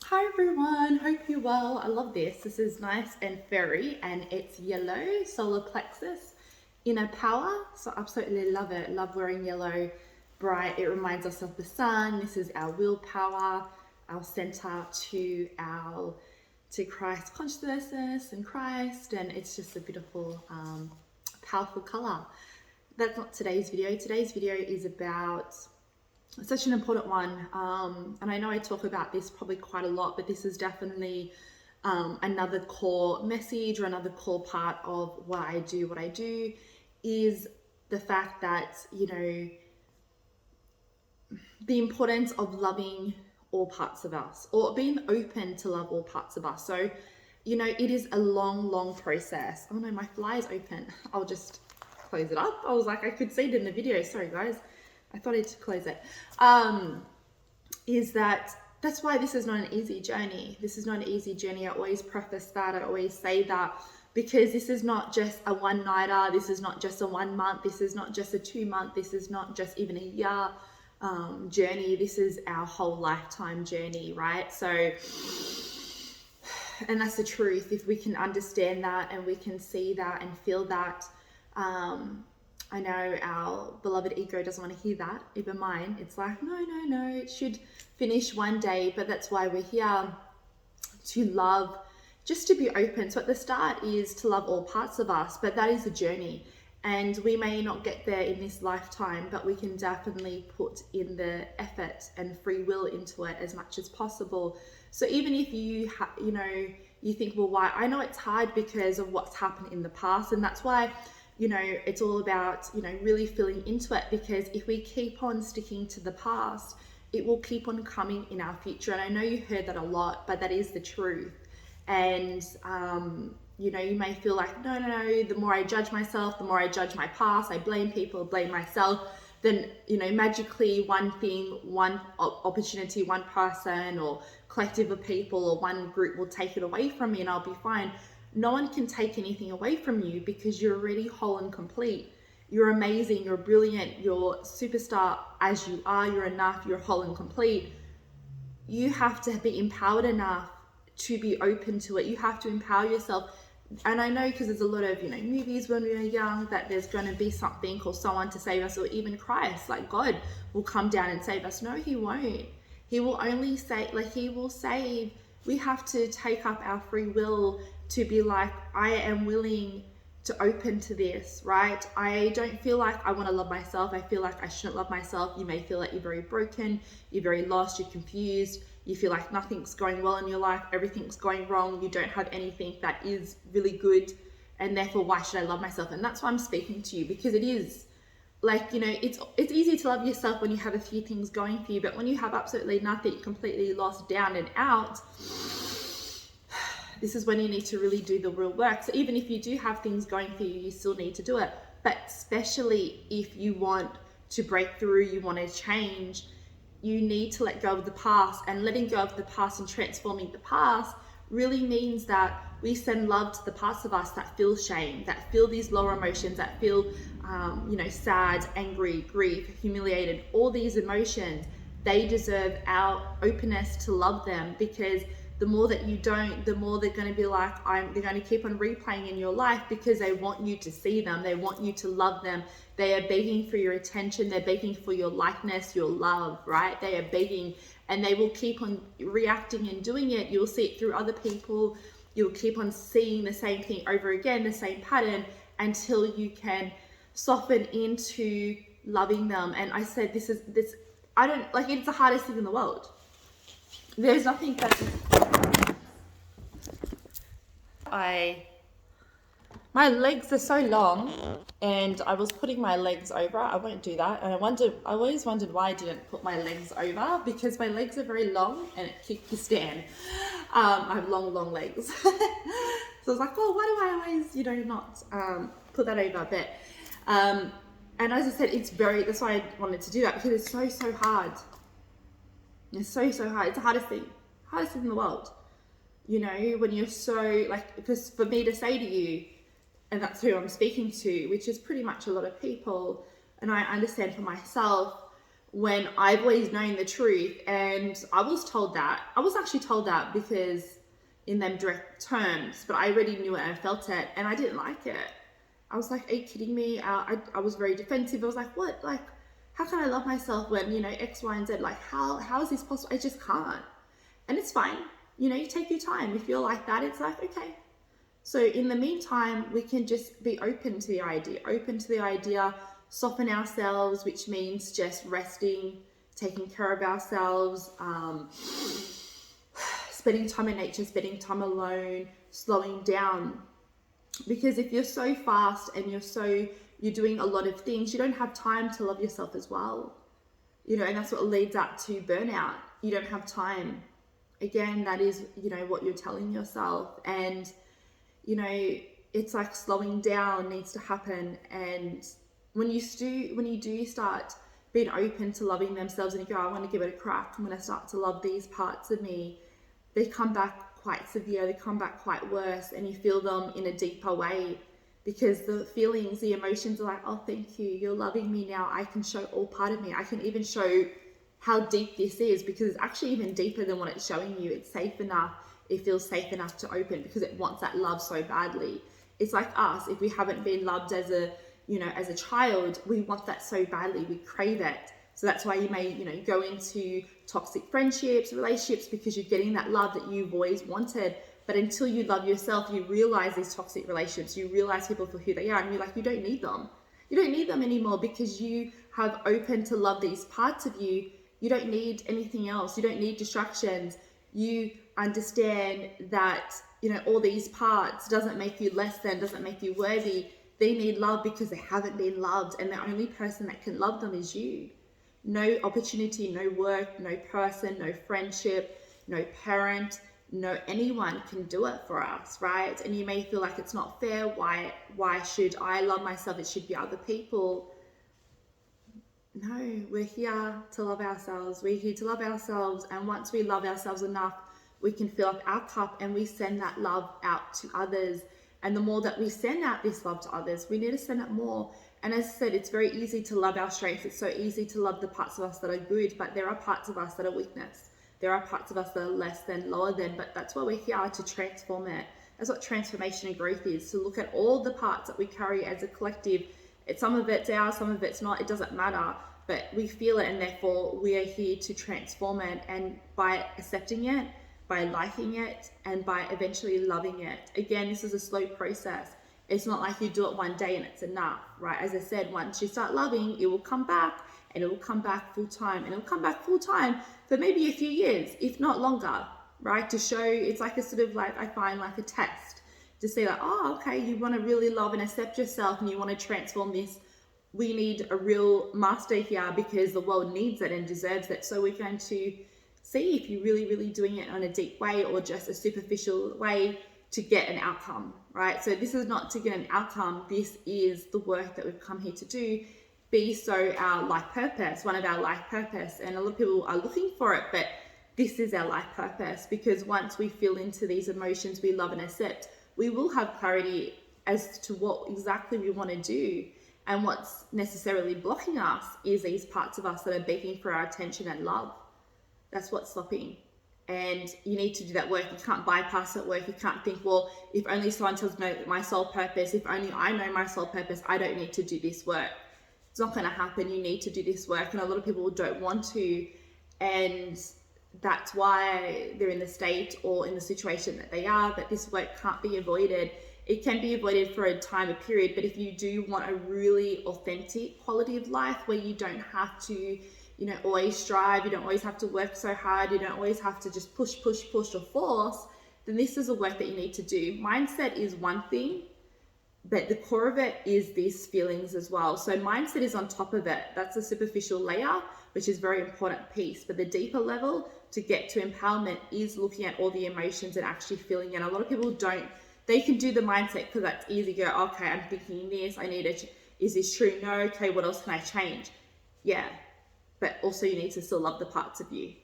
Hi everyone, hope you're well. I love this. This is nice and fairy and it's yellow, solar plexus, inner power. So absolutely love it. Love wearing yellow, bright. It reminds us of the sun. This is our willpower, our center to Christ consciousness and Christ, and it's just a beautiful, powerful color. That's not today's video. Today's video is about such an important one, and I know I talk about this probably quite a lot, but this is definitely another core message or another core part of what I do is the fact that, you know, the importance of loving all parts of us, or being open to love all parts of us. So, you know, it is a long process. Oh no, my fly is open. I'll just close it up. I was like, I could see it in the video. Sorry guys. I thought I'd close it. Is that's why this is not an easy journey. This is not an easy journey. I always preface that. I always say that because this is not just a one-nighter. This is not just a 1 month. This is not just a 2 month. This is not just even a year journey. This is our whole lifetime journey, right? So, and that's the truth. If we can understand that and we can see that and feel that, I know our beloved ego doesn't want to hear that, even mine. It's like, no, it should finish one day, but that's why we're here to love, just to be open. So at the start is to love all parts of us, but that is a journey. And we may not get there in this lifetime, but we can definitely put in the effort and free will into it as much as possible. So even if you think, well, why? I know it's hard because of what's happened in the past, and that's why, you know, it's all about, you know, really feeling into it, because if we keep on sticking to the past, it will keep on coming in our future. And I know you heard that a lot, but that is the truth. And, you know, you may feel like, no, the more I judge myself, the more I judge my past, I blame people, blame myself, then, you know, magically one thing, one opportunity, one person or collective of people or one group will take it away from me and I'll be fine. No one can take anything away from you because you're already whole and complete. You're amazing, you're brilliant, you're superstar as you are, you're enough, you're whole and complete. You have to be empowered enough to be open to it. You have to empower yourself. And I know because there's a lot of, you know, movies when we were young that there's going to be something or someone to save us, or even Christ, like God will come down and save us. No, he won't. He will only say, like, he will save. We have to take up our free will to be like, I am willing to open to this, right? I don't feel like I want to love myself. I feel like I shouldn't love myself. You may feel like you're very broken, you're very lost, you're confused, you feel like nothing's going well in your life, everything's going wrong, you don't have anything that is really good, and therefore why should I love myself? And that's why I'm speaking to you, because it is like, you know, it's easy to love yourself when you have a few things going for you, but when you have absolutely nothing, completely lost, down and out, this is when you need to really do the real work. So even if you do have things going for you, you still need to do it. But especially if you want to break through, you want to change, you need to let go of the past. And letting go of the past and transforming the past really means that we send love to the parts of us that feel shame, that feel these lower emotions, that feel, sad, angry, grief, humiliated, all these emotions. They deserve our openness to love them, because the more that you don't, the more they're going to be like, they're going to keep on replaying in your life, because they want you to see them. They want you to love them. They are begging for your attention. They're begging for your likeness, your love, right? They are begging, and they will keep on reacting and doing it. You'll see it through other people. You'll keep on seeing the same thing over again, the same pattern, until you can soften into loving them. And I said, it's the hardest thing in the world. There's nothing that my legs are so long, and I was putting my legs over. I won't do that. And I always wondered why I didn't put my legs over, because my legs are very long and it kicked the stand. I have long legs. So I was like, oh, why do I always, not put that over? But, and as I said, that's why I wanted to do that, because it's so hard. It's so hard. It's the hardest thing in the world. You know, when you're so, like, because for me to say to you, and that's who I'm speaking to, which is pretty much a lot of people, and I understand for myself, when I've always known the truth. And I was told that. I was actually told that because in them direct terms, but I already knew it and I felt it and I didn't like it. I was like, are you kidding me? I was very defensive. I was like, what? Like, how can I love myself when, you know, X, Y, and Z? Like, how is this possible? I just can't. And it's fine. You know, you take your time. If you're like that, it's like, okay. So in the meantime, we can just be open to the idea, soften ourselves, which means just resting, taking care of ourselves, spending time in nature, spending time alone, slowing down. Because if you're so fast and you're doing a lot of things, you don't have time to love yourself as well. You know, and that's what leads up to burnout. You don't have time. Again, that is, you know, what you're telling yourself. And, you know, it's like slowing down needs to happen. And when you do start being open to loving themselves and you go, I want to give it a crack, I'm going to start to love these parts of me, they come back quite severe, they come back quite worse, and you feel them in a deeper way, because the feelings, the emotions are like, oh, thank you, you're loving me now. I can show all part of me. I can even show how deep this is, because it's actually even deeper than what it's showing you. It's safe enough. It feels safe enough to open because it wants that love so badly. It's like us. If we haven't been loved as a child, we want that so badly. We crave it. So that's why you may, go into toxic friendships, relationships, because you're getting that love that you've always wanted. But until you love yourself, you realize these toxic relationships, you realize people for who they are, and you're like, you don't need them. You don't need them anymore because you have opened to love these parts of you. You don't need anything else. You don't need distractions. You understand that, all these parts doesn't make you less than, doesn't make you worthy. They need love because they haven't been loved, and the only person that can love them is you. No opportunity, no work, no person, no friendship, no parent, no anyone can do it for us, right? And you may feel like it's not fair. Why should I love myself? It should be other people. No, we're here to love ourselves. We're here to love ourselves. And once we love ourselves enough, we can fill up our cup and we send that love out to others. And the more that we send out this love to others, we need to send it more. And as I said, it's very easy to love our strengths. It's so easy to love the parts of us that are good, but there are parts of us that are weakness. There are parts of us that are less than, lower than, but that's why we're here, to transform it. That's what transformation and growth is, to look at all the parts that we carry as a collective. Some of it's ours, some of it's not, it doesn't matter, but we feel it, and therefore we are here to transform it. And by accepting it, by liking it, and by eventually loving it. Again, this is a slow process. It's not like you do it one day and it's enough, right? As I said, once you start loving, it will come back, and it will come back full time, and it will come back full time for maybe a few years, if not longer, right? To show, it's like a sort of like, I find like a test to say like, oh, okay, you want to really love and accept yourself and you want to transform this. We need a real master here because the world needs it and deserves it. So we're going to see if you're really, really doing it on a deep way or just a superficial way to get an outcome, right? So this is not to get an outcome. This is the work that we've come here to do. Be so our life purpose, one of our life purpose. And a lot of people are looking for it, but this is our life purpose, because once we feel into these emotions we love and accept, we will have clarity as to what exactly we want to do. And what's necessarily blocking us is these parts of us that are begging for our attention and love. That's what's stopping. And you need to do that work. You can't bypass that work. You can't think, well, if only someone tells me my soul purpose, if only I know my soul purpose, I don't need to do this work. It's not going to happen. You need to do this work. And a lot of people don't want to. And that's why they're in the state or in the situation that they are. But this work can't be avoided. It can be avoided for a time, a period. But if you do want a really authentic quality of life where you don't have to, always strive, you don't always have to work so hard, you don't always have to just push or force, then this is the work that you need to do. Mindset is one thing, but the core of it is these feelings as well. So mindset is on top of it. That's a superficial layer, which is a very important piece. But the deeper level to get to empowerment is looking at all the emotions and actually feeling it. A lot of people don't. They can do the mindset because that's easy. Go, okay, I'm thinking this, is this true? No, okay, what else can I change? Yeah. But also you need to still love the parts of you.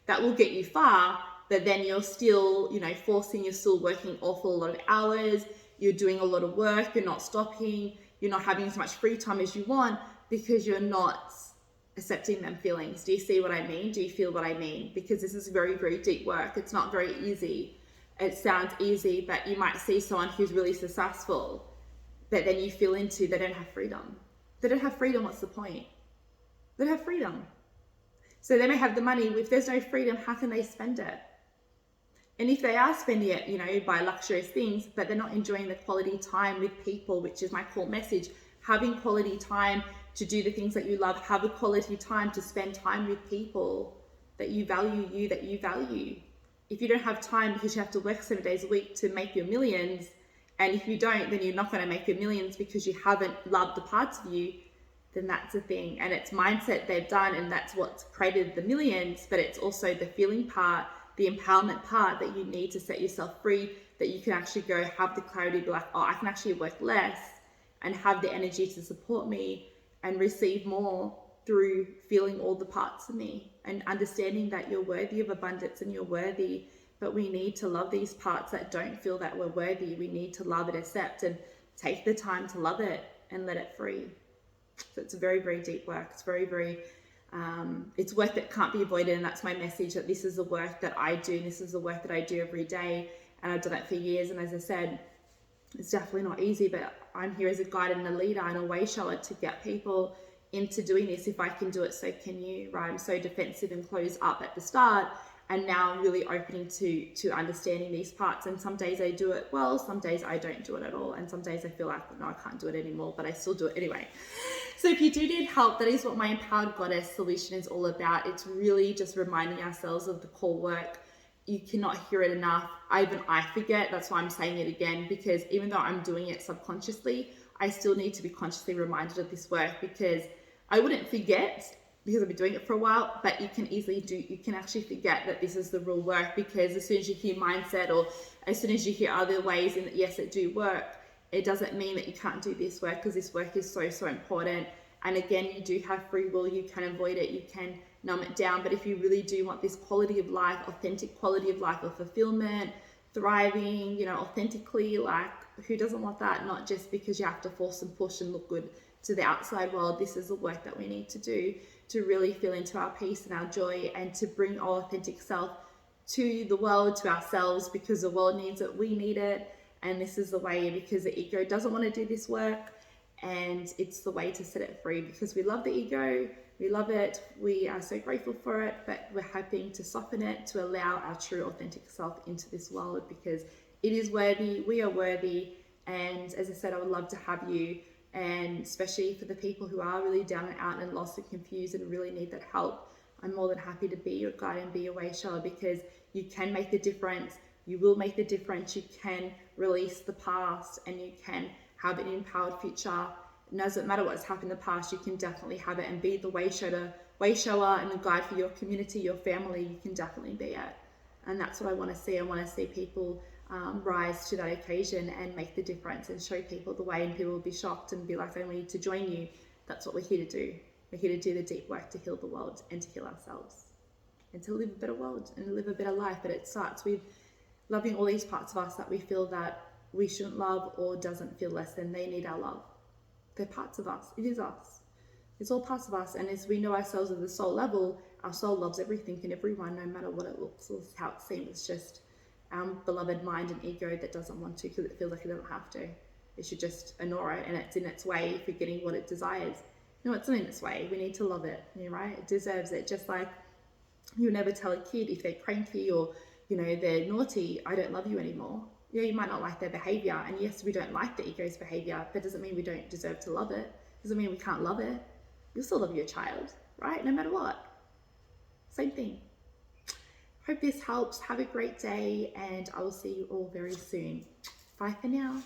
That will get you far, but then you're still, forcing, you're still working awful lot of hours, you're doing a lot of work, you're not stopping, you're not having as much free time as you want because you're not accepting them feelings. Do you see what I mean? Do you feel what I mean? Because this is very, very deep work. It's not very easy. It sounds easy, but you might see someone who's really successful, but then you feel into they don't have freedom. They don't have freedom, what's the point? They don't have freedom. So they may have the money. If there's no freedom, how can they spend it? And if they are spending it, you know, by luxurious things, but they're not enjoying the quality time with people, which is my core message, having quality time to do the things that you love, have a quality time to spend time with people that you value. If you don't have time because you have to work 7 days a week to make your millions, and if you don't, then you're not going to make your millions because you haven't loved the parts of you, then that's a thing. And it's mindset they've done, and that's what's created the millions, but it's also the feeling part, the empowerment part that you need to set yourself free, that you can actually go have the clarity, be like, oh, I can actually work less and have the energy to support me and receive more through feeling all the parts of me and understanding that you're worthy of abundance and you're worthy. But we need to love these parts that don't feel that we're worthy. We need to love and accept and take the time to love it and let it free. So it's a very, very deep work. It's very, very, it's work that can't be avoided. And that's my message, that this is the work that I do. And this is the work that I do every day. And I've done it for years. And as I said, it's definitely not easy, but I'm here as a guide and a leader and a way shower to get people into doing this. If I can do it, so can you, right? I'm so defensive and closed up at the start. And now I'm really opening to understanding these parts. And some days I do it well, some days I don't do it at all. And some days I feel like, no, I can't do it anymore, but I still do it anyway. So if you do need help, that is what my Empowered Goddess solution is all about. It's really just reminding ourselves of the core work. You cannot hear it enough. Even I forget. That's why I'm saying it again, because even though I'm doing it subconsciously, I still need to be consciously reminded of this work, because I wouldn't forget because I've been doing it for a while, but you can actually forget that this is the real work, because as soon as you hear mindset, or as soon as you hear other ways and yes, it do work, it doesn't mean that you can't do this work, because this work is so, so important. And again, you do have free will. You can avoid it. You can numb it down. But if you really do want this quality of life, authentic quality of life, of fulfillment, thriving, you know, authentically, like who doesn't want that? Not just because you have to force and push and look good to the outside world. This is the work that we need to do to really feel into our peace and our joy, and to bring our authentic self to the world, to ourselves, because the world needs it, we need it. And this is the way, because the ego doesn't want to do this work, and it's the way to set it free, because we love the ego, we love it, we are so grateful for it, but we're hoping to soften it to allow our true authentic self into this world, because it is worthy, we are worthy. And as I said, I would love to have you, and especially for the people who are really down and out and lost and confused and really need that help, I'm more than happy to be your guide and be your way shower, because you can make the difference. You will make the difference. You can release the past, and you can have an empowered future. It doesn't matter what's happened in the past, you can definitely have it and be the way shower and the guide for your community, your family. You can definitely be it. And that's what I want to see. I want to see people rise to that occasion and make the difference and show people the way, and people will be shocked and be like, I need to join you. That's what we're here to do. We're here to do the deep work to heal the world and to heal ourselves and to live a better world and live a better life. But it starts with loving all these parts of us that we feel that we shouldn't love or doesn't feel less than. They need our love. They're parts of us. It is us. It's all parts of us. And as we know ourselves at the soul level, our soul loves everything and everyone, no matter what it looks or how it seems. It's just our beloved mind and ego that doesn't want to, because it feels like it doesn't have to. It should just ignore it, and it's in its way, forgetting what it desires. No, it's not in its way. We need to love it, right? It deserves it. Just like you'll never tell a kid if they're cranky or, they're naughty, I don't love you anymore. Yeah, you might not like their behavior, and yes, we don't like the ego's behavior, but doesn't mean we don't deserve to love it. Doesn't mean we can't love it. You'll still love your child, right? No matter what. Same thing. Hope this helps. Have a great day, and I will see you all very soon. Bye for now.